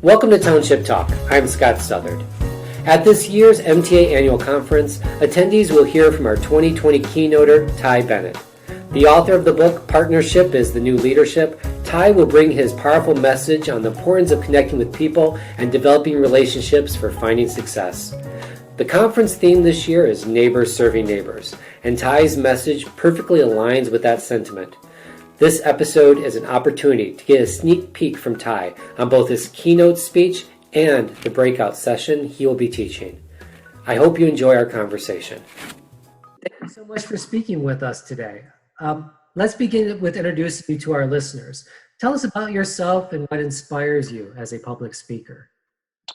Welcome to Township Talk. I'm Scott Southard. At this year's MTA Annual Conference, attendees will hear from our 2020 keynoter, Ty Bennett. The author of the book, Partnership is the New Leadership, Ty will bring his powerful message on the importance of connecting with people and developing relationships for finding success. The conference theme this year is Neighbors Serving Neighbors, and Ty's message perfectly aligns with that sentiment. This episode is an opportunity to get a sneak peek from Ty on both his keynote speech and the breakout session he will be teaching. I hope you enjoy our conversation. Thank you so much for speaking with us today. Let's begin with introducing you to our listeners. Tell us about yourself and what inspires you as a public speaker.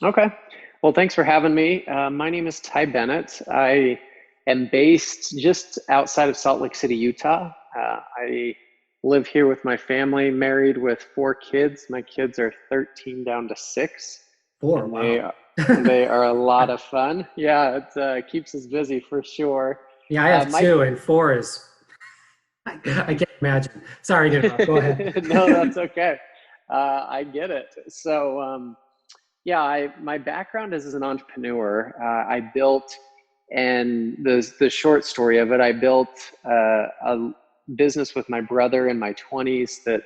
Okay. Well, thanks for having me. My name is Ty Bennett. I am based just outside of Salt Lake City, Utah. I live here with my family, married with 4 kids. My kids are 13 down to 6. 4, wow. They are a lot of fun. Yeah, it keeps us busy for sure. Yeah, I have 2 and 4 is, I can't imagine. Sorry to interrupt. Go ahead. No, that's okay. I get it. So, my background is as an entrepreneur. I built, and the short story of it, I built a business with my brother in my 20s that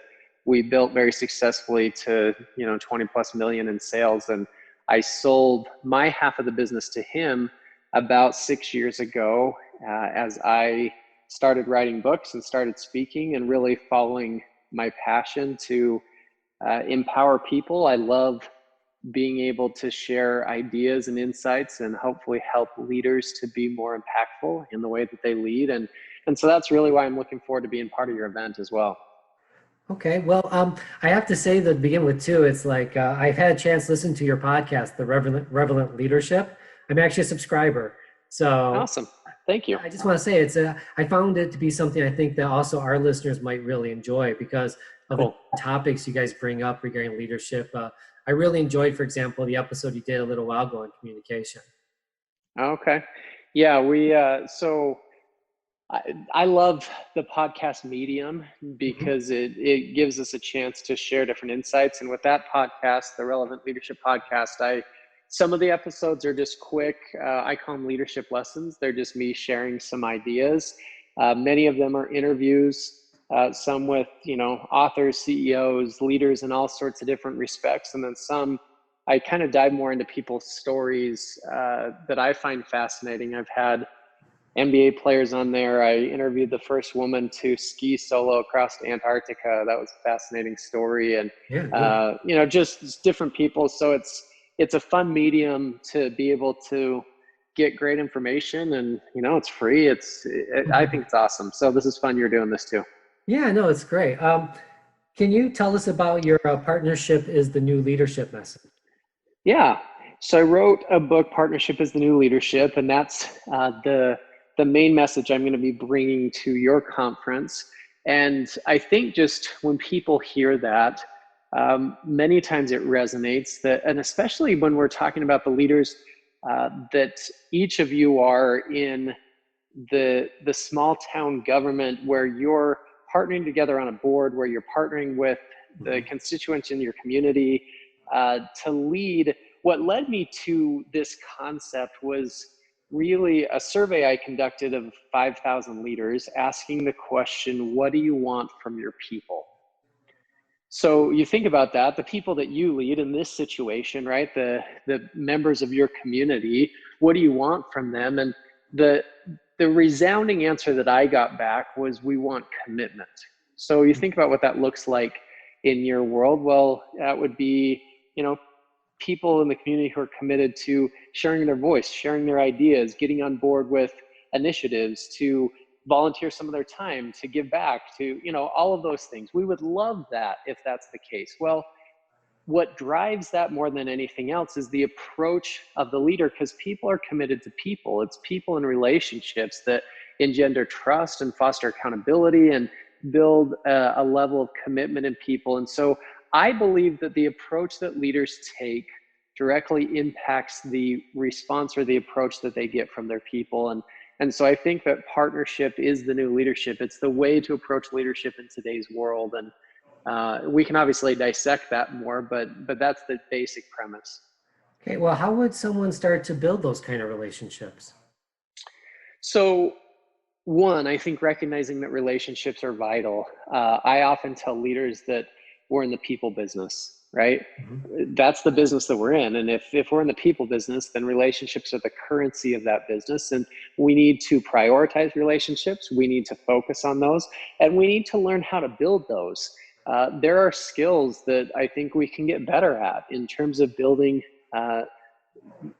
we built very successfully to 20 plus million in sales, and I sold my half of the business to him about 6 years ago as I started writing books and started speaking and really following my passion to empower people. I love being able to share ideas and insights and hopefully help leaders to be more impactful in the way that they lead. And so that's really why I'm looking forward to being part of your event as well. Okay, well, I have to say that to begin with too, it's like I've had a chance to listen to your podcast, The Relevant Leadership. I'm actually a subscriber. So awesome. Thank you. I just want to say I found it to be something I think that also our listeners might really enjoy because of the topics you guys bring up regarding leadership. I really enjoyed, for example, the episode you did a little while ago on communication. Okay. Yeah, I love the podcast medium because it gives us a chance to share different insights. And with that podcast, the Relevant Leadership Podcast, some of the episodes are just quick. I call them leadership lessons. They're just me sharing some ideas. Many of them are interviews, some with, authors, CEOs, leaders in all sorts of different respects. And then some, I kind of dive more into people's stories that I find fascinating. I've had NBA players on there. I interviewed the first woman to ski solo across Antarctica. That was a fascinating story. And, just different people. So it's a fun medium to be able to get great information, and, it's free. I think it's awesome. So this is fun. You're doing this too. Yeah, no, it's great. Can you tell us about your Partnership is the New Leadership message? Yeah. So I wrote a book, Partnership is the New Leadership, and that's the main message I'm going to be bringing to your conference. And I think just when people hear that, many times it resonates and especially when we're talking about the leaders that each of you are in the small town government where you're partnering together on a board, where you're partnering with the constituents in your community to lead. What led me to this concept was really a survey I conducted of 5,000 leaders asking the question, what do you want from your people? So you think about that, the people that you lead in this situation, right? The members of your community, what do you want from them? And the resounding answer that I got back was, we want commitment. So you think about what that looks like in your world. Well, that would be, people in the community who are committed to sharing their voice, sharing their ideas, getting on board with initiatives, to volunteer some of their time, to give back, to, all of those things. We would love that if that's the case. Well, what drives that more than anything else is the approach of the leader, because people are committed to people. It's people in relationships that engender trust and foster accountability and build a level of commitment in people. And so I believe that the approach that leaders take directly impacts the response or the approach that they get from their people. And so I think that partnership is the new leadership. It's the way to approach leadership in today's world. And We can obviously dissect that more, but that's the basic premise. Okay, well, how would someone start to build those kind of relationships? So one, I think recognizing that relationships are vital. I often tell leaders that we're in the people business, right? Mhm. That's the business that we're in. And if we're in the people business, then relationships are the currency of that business. And we need to prioritize relationships. We need to focus on those. And we need to learn how to build those. There are skills that I think we can get better at in terms of building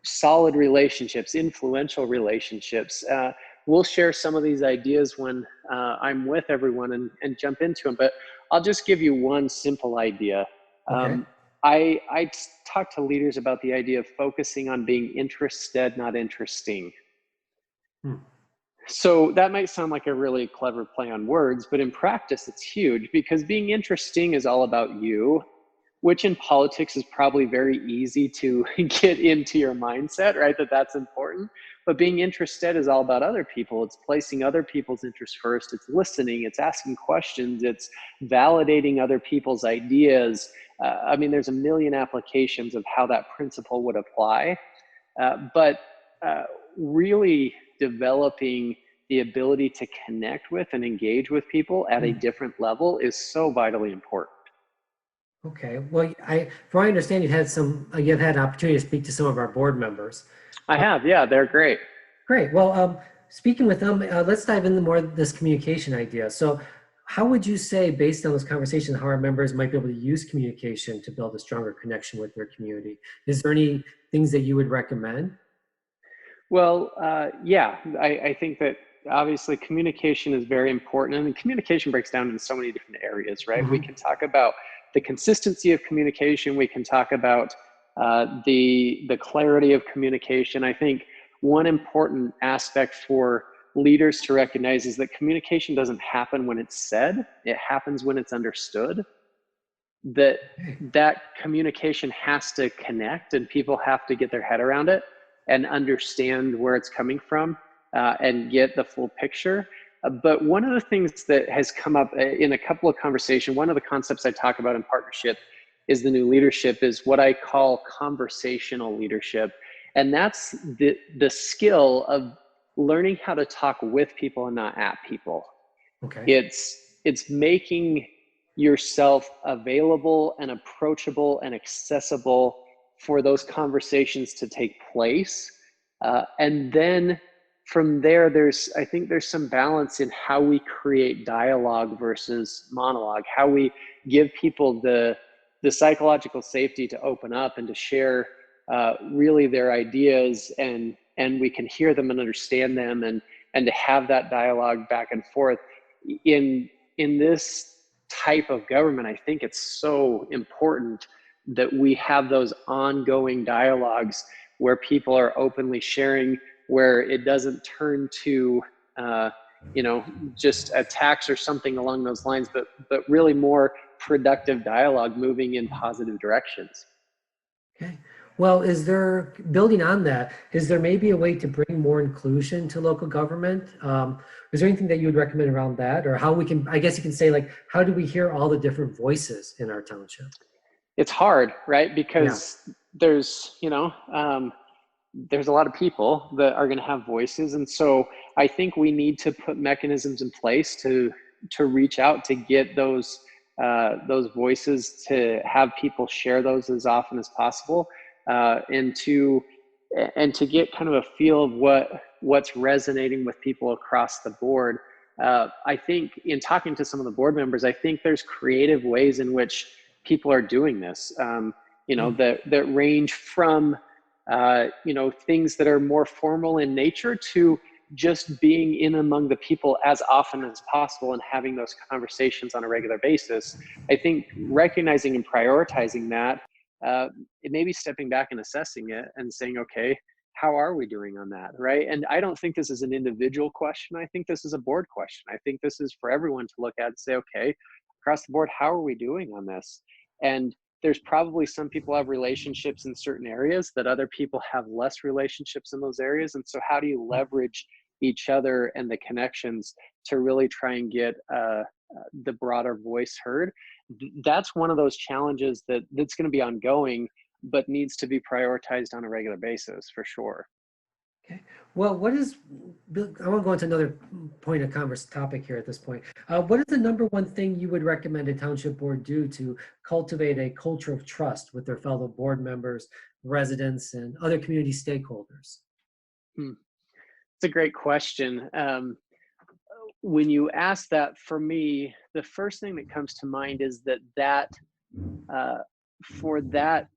solid relationships, influential relationships. We'll share some of these ideas when I'm with everyone and jump into them, but I'll just give you one simple idea. Okay. I talk to leaders about the idea of focusing on being interested, not interesting. Hmm. So that might sound like a really clever play on words, but in practice, it's huge because being interesting is all about you, which in politics is probably very easy to get into your mindset, right? That's important. But being interested is all about other people. It's placing other people's interests first. It's listening. It's asking questions. It's validating other people's ideas. I mean, there's a million applications of how that principle would apply. But really developing the ability to connect with and engage with people at a different level is so vitally important. Okay. Well, from what I understand, you've had an opportunity to speak to some of our board members. I have, yeah, they're great. Great. Well, speaking with them, let's dive into more of this communication idea. So, how would you say, based on this conversation, how our members might be able to use communication to build a stronger connection with their community? Is there any things that you would recommend? Well, yeah, I think that obviously communication is very important, and communication breaks down into so many different areas, right? We Mhm. can talk about the consistency of communication. We can talk about the clarity of communication. I think one important aspect for leaders to recognize is that communication doesn't happen when it's said; it happens when it's understood. that Okay. that communication has to connect and people have to get their head around it and understand where it's coming from, and get the full picture. But one of the things that has come up in a couple of conversations, one of the concepts I talk about in partnership is the new leadership, is what I call conversational leadership. And that's the skill of learning how to talk with people and not at people. Okay. It's making yourself available and approachable and accessible for those conversations to take place. And then from there, I think there's some balance in how we create dialogue versus monologue, how we give people the psychological safety to open up and to share really their ideas, and we can hear them and understand them, and to have that dialogue back and forth in this type of government. I think it's so important that we have those ongoing dialogues where people are openly sharing, where it doesn't turn to you know, just attacks or something along those lines, but really more productive dialogue moving in positive directions. Okay. Well, building on that, is there maybe a way to bring more inclusion to local government? Is there anything that you would recommend around that? Or how we can, I guess you can say, like, how do we hear all the different voices in our township? It's hard, right? Yeah. Because there's, there's a lot of people that are going to have voices. And so I think we need to put mechanisms in place to reach out to get those voices, to have people share those as often as possible, and to get kind of a feel of what's resonating with people across the board. I think in talking to some of the board members, I think there's creative ways in which people are doing this, that range from things that are more formal in nature to just being in among the people as often as possible and having those conversations on a regular basis. I think recognizing and prioritizing that, it may be stepping back and assessing it and saying, okay, how are we doing on that, right? And I don't think this is an individual question. I think this is a board question. I think this is for everyone to look at and say, okay, across the board, how are we doing on this? And there's probably some people have relationships in certain areas that other people have less relationships in those areas. And so how do you leverage each other and the connections to really try and get the broader voice heard. That's one of those challenges that's going to be ongoing, but needs to be prioritized on a regular basis for sure. Okay. Well, what is, I want to go into another point of converse topic here at this point. What is the number one thing you would recommend a township board do to cultivate a culture of trust with their fellow board members, residents, and other community stakeholders? It's a great question. When you ask that, for me, the first thing that comes to mind is that for that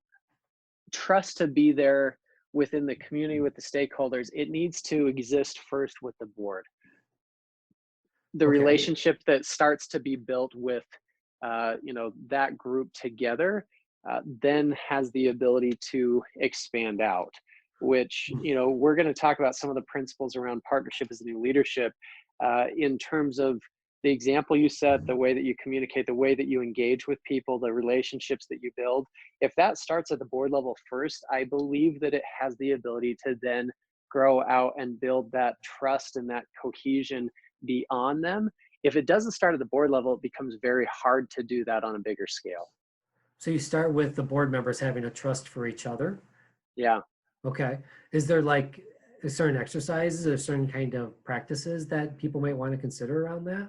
trust to be there within the community with the stakeholders, it needs to exist first with the board. The Okay. relationship that starts to be built with that group together then has the ability to expand out, which we're going to talk about some of the principles around partnership as a new leadership in terms of the example you set, the way that you communicate, the way that you engage with people, the relationships that you build. If that starts at the board level first, I believe that it has the ability to then grow out and build that trust and that cohesion beyond them. If it doesn't start at the board level, it becomes very hard to do that on a bigger scale. So you start with the board members having a trust for each other. Yeah. Okay. Is there like certain exercises or certain kind of practices that people might want to consider around that?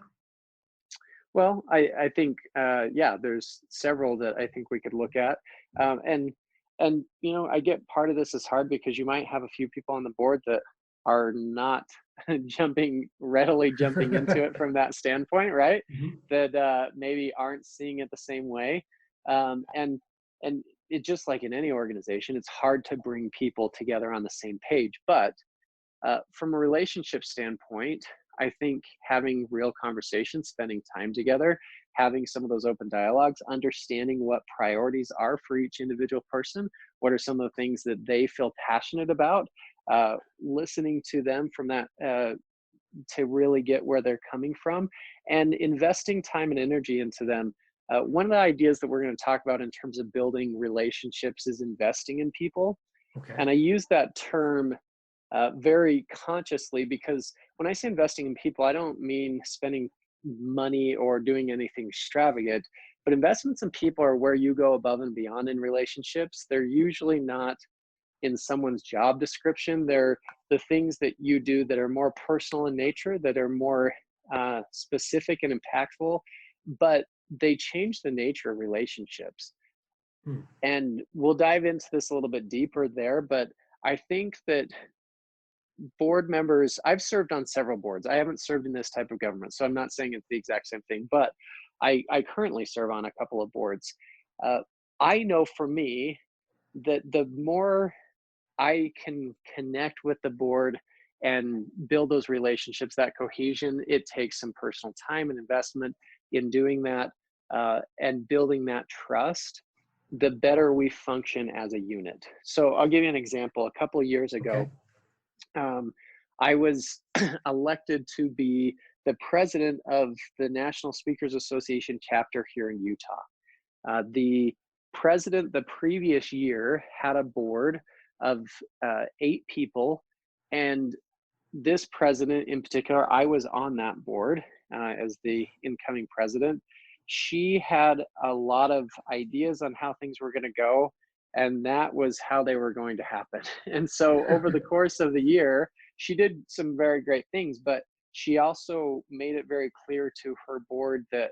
Well, I think, there's several that I think we could look at. And I get part of this is hard because you might have a few people on the board that are not readily jumping into it from that standpoint, right? Mhm. That maybe aren't seeing it the same way. And it just like in any organization, it's hard to bring people together on the same page. But from a relationship standpoint, I think having real conversations, spending time together, having some of those open dialogues, understanding what priorities are for each individual person, what are some of the things that they feel passionate about, listening to them from that to really get where they're coming from, and investing time and energy into them. One of the ideas that we're going to talk about in terms of building relationships is investing in people. Okay. And I use that term very consciously because when I say investing in people, I don't mean spending money or doing anything extravagant, but investments in people are where you go above and beyond in relationships. They're usually not in someone's job description. They're the things that you do that are more personal in nature, that are more specific and impactful, but they change the nature of relationships. Hmm. And we'll dive into this a little bit deeper there, but I think that board members, I've served on several boards. I haven't served in this type of government, so I'm not saying it's the exact same thing, but I currently serve on a couple of boards. I know for me that the more I can connect with the board and build those relationships, that cohesion, it takes some personal time and investment in doing that and building that trust, the better we function as a unit. So I'll give you an example. A couple of years ago, I was elected to be the president of the National Speakers Association chapter here in Utah. The president the previous year had a board of 8 people, and this president in particular, I was on that board as the incoming president. She had a lot of ideas on how things were going to go, and that was how they were going to happen. And so over the course of the year, she did some very great things, but she also made it very clear to her board that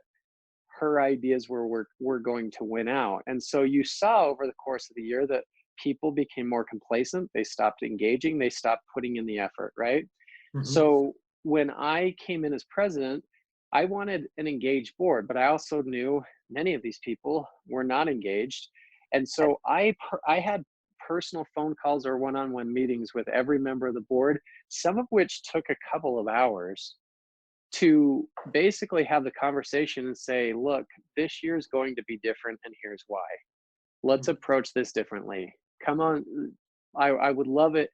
her ideas were going to win out. And so you saw over the course of the year that people became more complacent. They stopped engaging. They stopped putting in the effort, right? Mhm. So when I came in as president, I wanted an engaged board, but I also knew many of these people were not engaged. And so I had personal phone calls or one-on-one meetings with every member of the board, some of which took a couple of hours to basically have the conversation and say, look, this year is going to be different, and here's why. Let's approach this differently. Come on. I would love it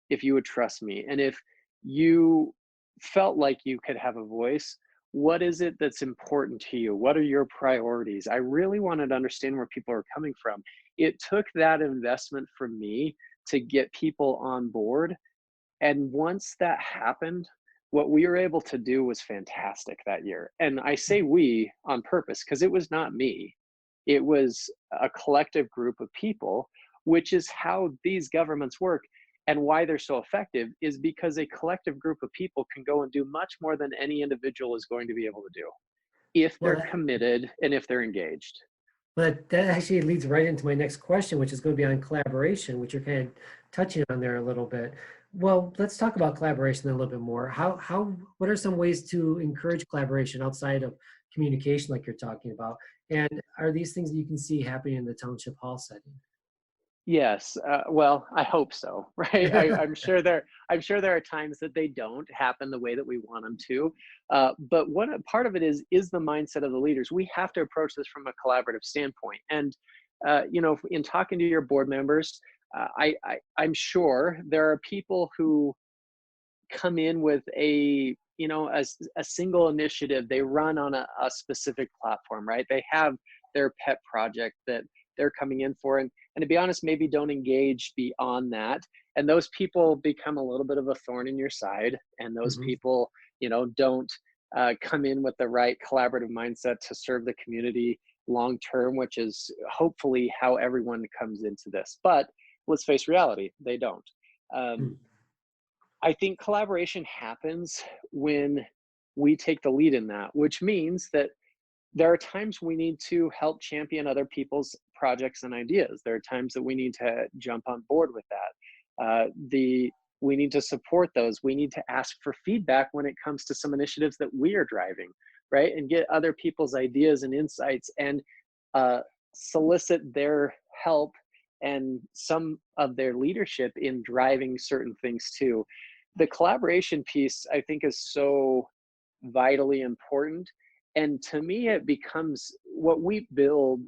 if you would trust me. And if you felt like you could have a voice, what is it that's important to you? What are your priorities? I really wanted to understand where people are coming from. It took that investment from me to get people on board. And once that happened, what we were able to do was fantastic that year. And I say we on purpose because it was not me. It was a collective group of people, which is how these governments work. And why they're so effective is because a collective group of people can go and do much more than any individual is going to be able to do if Well, they're committed and if they're engaged. but that actually leads right into my next question, which is going to be on collaboration, which you're kind of touching on there a little bit. Well, let's talk about collaboration a little bit more. What are some ways to encourage collaboration outside of communication, like you're talking about? And are these things that you can see happening in the township hall setting? Yes, well, I hope so, right? I'm sure there are times that they don't happen the way that we want them to. But one part of it is the mindset of the leaders. We have to approach this from a collaborative standpoint. And in talking to your board members, I'm sure there are people who come in with a single initiative they run on a specific platform, right? They have their pet project that they're coming in for, and to be honest, maybe don't engage beyond that, and those people become a little bit of a thorn in your side, and those Mhm. people don't come in with the right collaborative mindset to serve the community long term, which is hopefully how everyone comes into this. But let's face reality, they don't. um, Mm. I think collaboration happens when we take the lead in that, which means that there are times we need to help champion other people's projects and ideas. There are times that we need to jump on board with that. We need to support those. We need to ask for feedback when it comes to some initiatives that we are driving, right? And get other people's ideas and insights and uh, solicit their help and some of their leadership in driving certain things too. The collaboration piece, I think, is so vitally important. And to me, it becomes what we build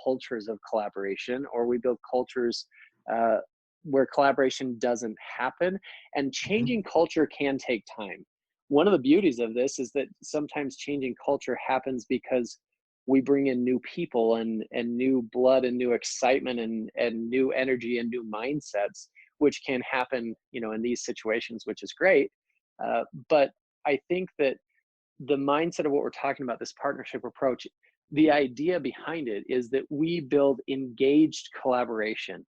cultures of collaboration, or we build cultures uh, where collaboration doesn't happen. And Mhm. changing culture can take time. One of the beauties of this is that sometimes changing culture happens because we bring in new people and new blood and new excitement and new energy and new mindsets, which can happen, in these situations, which is great. But I think that the mindset of what we're talking about, this partnership approach, the idea behind it is that we build engaged collaboration,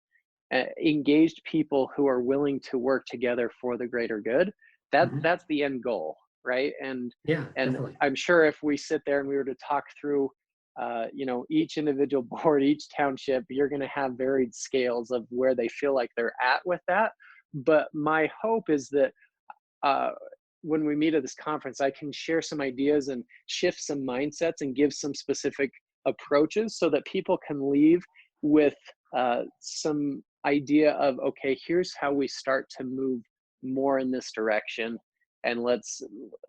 engaged people who are willing to work together for the greater good. Mhm. That's the end goal, right? Yeah, And definitely. I'm sure if we sit there and we were to talk through each individual board, each township, you're going to have varied scales of where they feel like they're at with that. But my hope is that uh, when we meet at this conference, I can share some ideas and shift some mindsets and give some specific approaches so that people can leave with some idea of, okay, here's how we start to move more in this direction. And let's,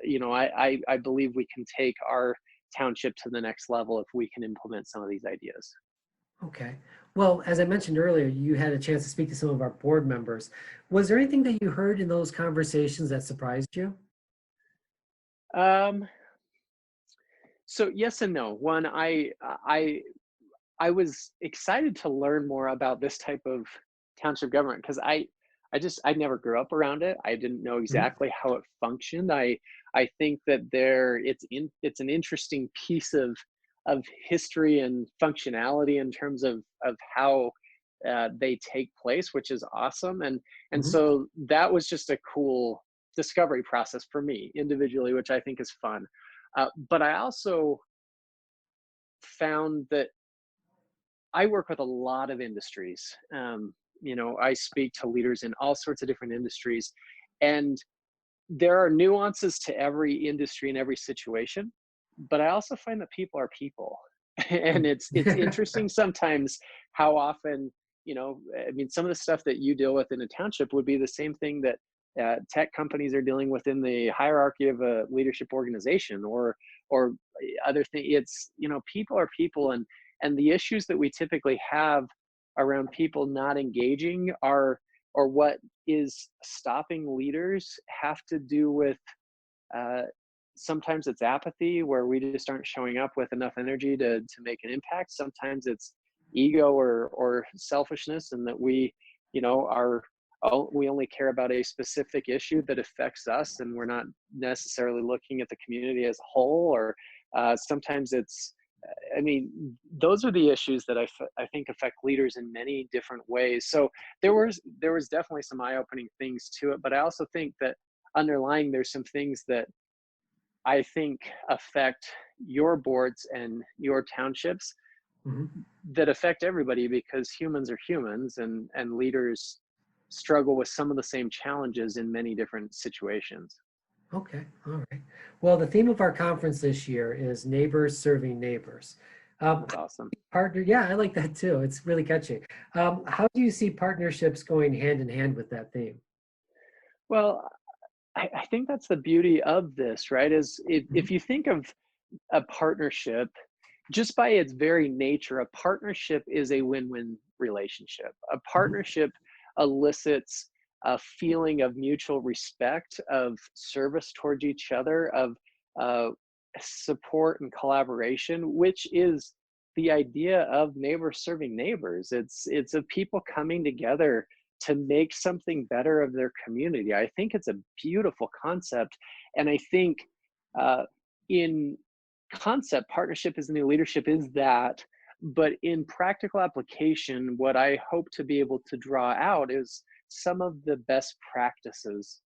I believe we can take our township to the next level if we can implement some of these ideas. Okay. Well, as I mentioned earlier, you had a chance to speak to some of our board members. Was there anything that you heard in those conversations that surprised you? Um, so yes and no. One, I was excited to learn more about this type of township government because I never grew up around it. I didn't know Mhm. exactly how it functioned. I think that it's an interesting piece of history and functionality in terms of how they take place, which is awesome. And Mhm. so that was just a cool discovery process for me individually, which I think is fun. But I also found that I work with a lot of industries. I speak to leaders in all sorts of different industries, and there are nuances to every industry and every situation. But I also find that people are people, and Mm. it's interesting sometimes how often, I mean, some of the stuff that you deal with in a township would be the same thing that tech companies are dealing with in the hierarchy of a leadership organization, or other thing. It's, people are people, and the issues that we typically have around people not engaging are, or what is stopping leaders, have to do with uh, sometimes it's apathy, where we just aren't showing up with enough energy to make an impact. Sometimes it's ego or selfishness, and that we, are we only care about a specific issue that affects us, and we're not necessarily looking at the community as a whole. Or sometimes it's, I mean, those are the issues that I think affect leaders in many different ways. So there was definitely some eye-opening things to it, but I also think that underlying there's some things that I think affect your boards and your townships Hmm. that affect everybody, because humans are humans, and leaders struggle with some of the same challenges in many different situations. Okay, all right. Well, the theme of our conference this year is neighbors serving neighbors. That's awesome. Partner, yeah, I like that too. It's really catchy. How do you see partnerships going hand in hand with that theme? Well, I think that's the beauty of this, right? Is Mhm. if you think of a partnership, just by its very nature, a partnership is a win-win relationship. A Mhm. partnership elicits a feeling of mutual respect, of service towards each other, of uh, support and collaboration, which is the idea of neighbors serving neighbors. It's of people coming together to make something better of their community. I think it's a beautiful concept, and I think uh, in concept, partnership is the new leadership is that, but in practical application, what I hope to be able to draw out is some of the best practices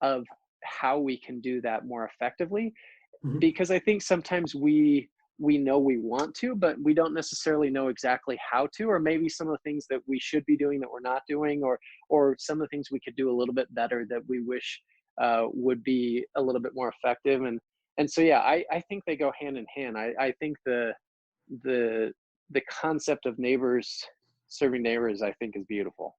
of how we can do that more effectively. Mhm. Because I think sometimes we know we want to, but we don't necessarily know exactly how to, or maybe some of the things that we should be doing that we're not doing, or some of the things we could do a little bit better that we wish would be a little bit more effective. And so yeah, I think they go hand in hand. I think the the concept of neighbors serving neighbors, I think, is beautiful.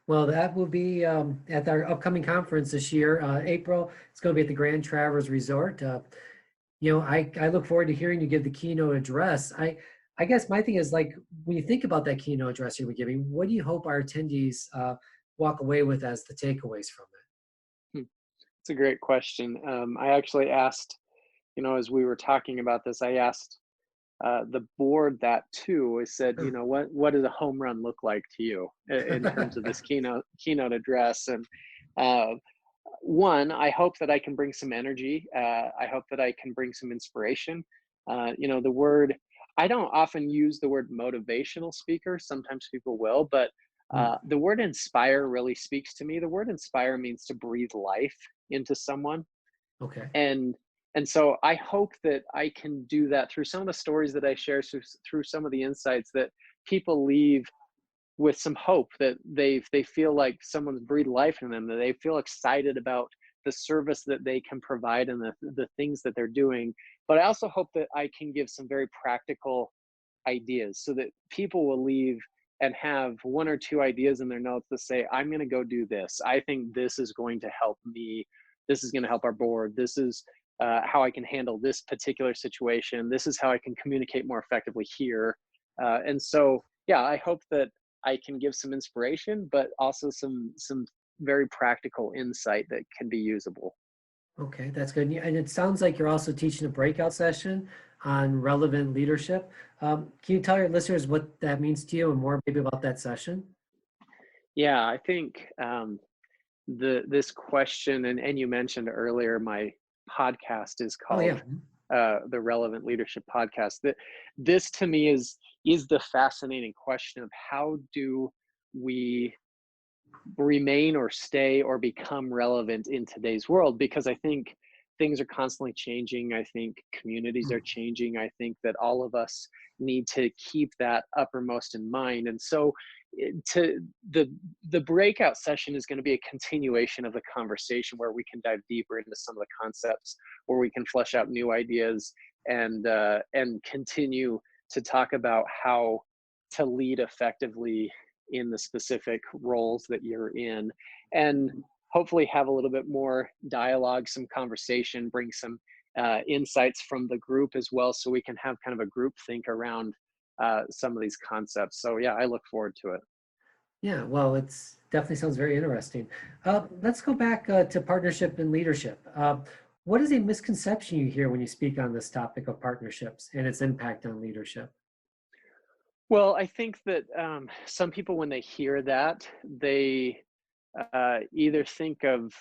Well, that will be at our upcoming conference this year, April. It's going to be at the Grand Traverse Resort. I look forward to hearing you give the keynote address. I guess my thing is like when you think about that keynote address you'll be giving, what do you hope our attendees walk away with as the takeaways from Hmm. It's a great question. I actually asked, as we were talking about this, I asked the board that too. I said, it? what does a home run look like to you in terms of this keynote address? And uh, one, I hope that I can bring some energy. I hope that I can bring some inspiration. The word, I don't often use the word motivational speaker. Sometimes people will, but Mm, the word inspire really speaks to me. The word inspire means to breathe life into someone. okay. and and so I hope that I can do that through some of the stories that I share, through some of the insights, that people leave with some hope, that they feel like someone's breathed life in them, that they feel excited about the service that they can provide and the things that they're doing. But I also hope that I can give some very practical ideas so that people will leave and have one or two ideas in their notes that say, I'm going to go do this. I think this is going to help me. This is going to help our board. This is how I can handle this particular situation. This is how I can communicate more effectively here. And so, yeah, I hope that I can give some inspiration, but also some very practical insight that can be usable. Okay, that's good. And it sounds like you're also teaching a breakout session on relevant leadership. Can you tell your listeners what that means to you and more maybe about that session? Yeah, I think this question, and you mentioned earlier, my podcast is Oh, yeah. called the Relevant Leadership Podcast. That this to me is the fascinating question of how do we remain or stay or become relevant in today's world, because I think things are constantly changing. I think communities Mm, are changing. I think that all of us need to keep that uppermost in mind. And so to the breakout session is going to be a continuation of the conversation, where we can dive deeper into some of the concepts, where we can flesh out new ideas, and continue to talk about how to lead effectively in the specific roles that you're in, and hopefully have a little bit more dialogue, some conversation, bring some insights from the group as well, so we can have kind of a group think around some of these concepts. So yeah, I look forward to it. yeah, well, it's definitely sounds very interesting. Let's go back to partnership and leadership. What is a misconception you hear when you speak on this topic of partnerships and its impact on leadership? Well, I think that some people, when they hear that, either think of,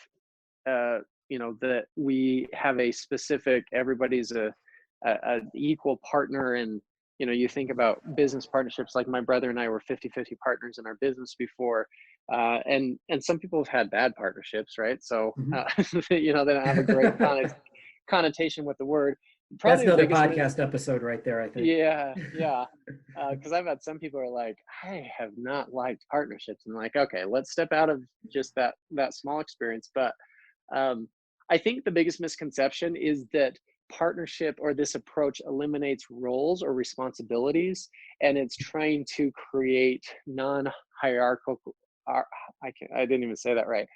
that we have a specific, everybody's a equal partner, and you think about business partnerships. Like my brother and I were 50-50 partners in our business before, and some people have had bad partnerships, right? So they don't have a great connotation with the word. That's Probably the another biggest podcast episode right there, I think. Yeah, because I've had some people are like, I have not liked partnerships, and like, okay, let's step out of just that small experience. But I think the biggest misconception is that partnership or this approach eliminates roles or responsibilities, and it's trying to create non-hierarchical. I didn't even say that right.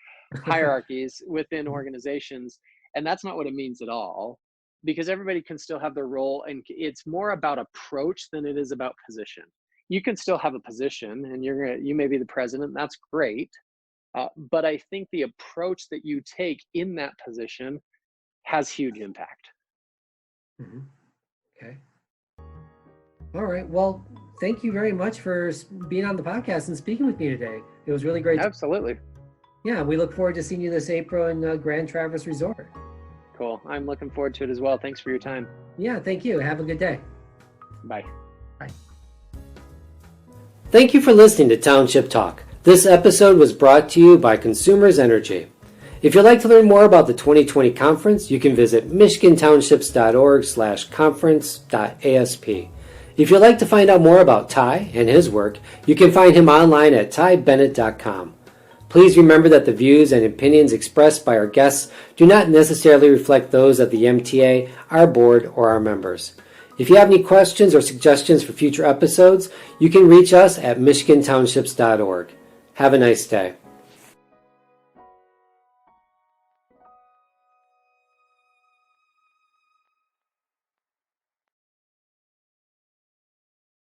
Hierarchies within organizations, and that's not what it means at all, because everybody can still have their role, and it's more about approach than it is about position. You can still have a position, and you may be the president. That's great. But I think the approach that you take in that position has huge impact. Okay. All right. Well, thank you very much for being on the podcast and speaking with me today. It was really great. Absolutely. Yeah, we look forward to seeing you this April in Grand Traverse Resort. Cool. I'm looking forward to it as well. Thanks for your time. Yeah, thank you. Have a good day. Bye. Bye. Thank you for listening to Township Talk. This episode was brought to you by Consumers Energy. If you'd like to learn more about the 2020 conference, you can visit michigantownships.org/conference.asp. If you'd like to find out more about Ty and his work, you can find him online at tybennett.com. Please remember that the views and opinions expressed by our guests do not necessarily reflect those of the MTA, our board, or our members. If you have any questions or suggestions for future episodes, you can reach us at michigantownships.org. Have a nice day.